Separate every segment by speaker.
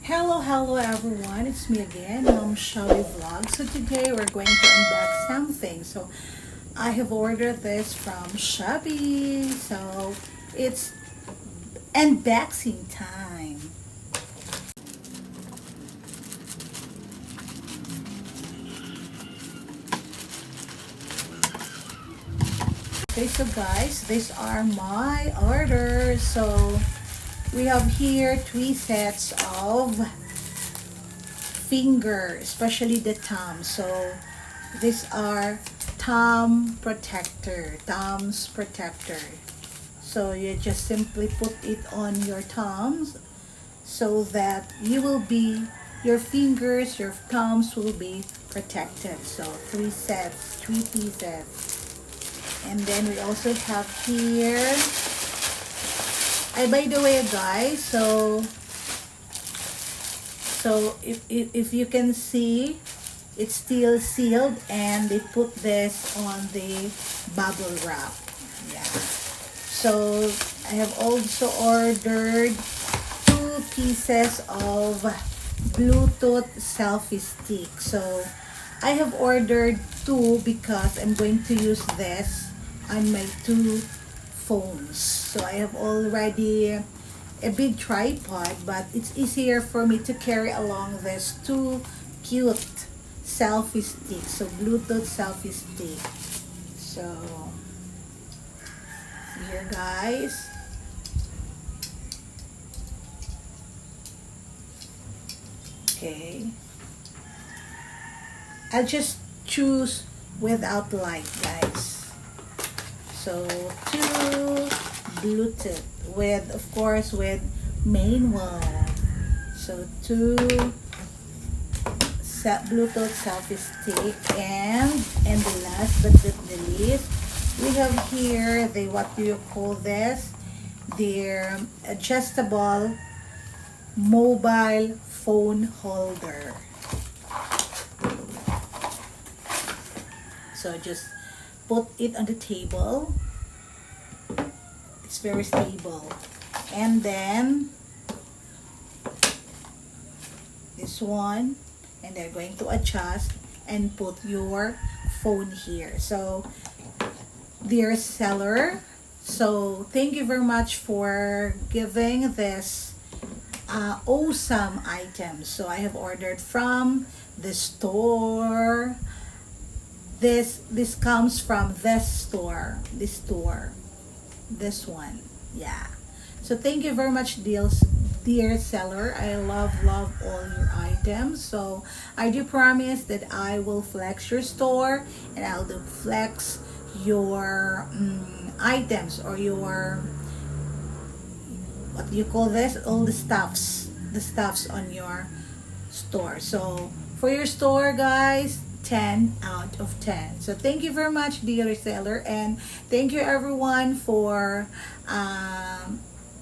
Speaker 1: Hello everyone, it's me again, Shawie Vlog. So today we're going to unbox something. So I have ordered this from Shawie. So it's unboxing time. Okay, so guys, these are my orders. So we have here 3 sets of finger, especially the thumb. So these are thumbs protector. So you just simply put it on your thumbs so that your fingers, your thumbs will be protected. So 3 sets, 3 pieces. And then we also have here, by the way guys, so if you can see, it's still sealed and they put this on the bubble wrap. Yeah. So I have also ordered 2 pieces of Bluetooth selfie stick. So I have ordered 2 because I'm going to use this on my 2 phones. So I have already a big tripod, but it's easier for me to carry along this 2 cute selfie sticks. So Bluetooth selfie stick. So here guys. Okay. I'll just choose without light guys. So 2 Bluetooth with, of course, with manual. So 2 Bluetooth selfie stick, and the last but not the least, we have here the, what do you call this? Their adjustable mobile phone holder. So just put it on the table. It's very stable. And then this one, and they're going to adjust and put your phone here. So dear seller, so thank you very much for giving this awesome item. So I have ordered from the store. This comes from this one. Yeah. So thank you very much, dear seller. I love all your items. So I do promise that I will flex your store, and I'll do flex your items, or your, what do you call this, all the stuffs on your store. So for your store guys, 10 out of 10. So thank you very much, dear seller, and thank you everyone for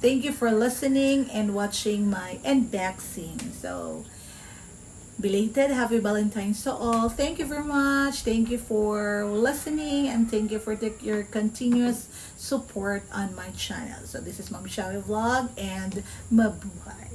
Speaker 1: thank you for listening and watching my unboxing. So belated happy Valentine's to all. Thank you very much. Thank you for listening, and thank you for your continuous support on my channel. So this is Mom Shawie Vlog, and mabuhay.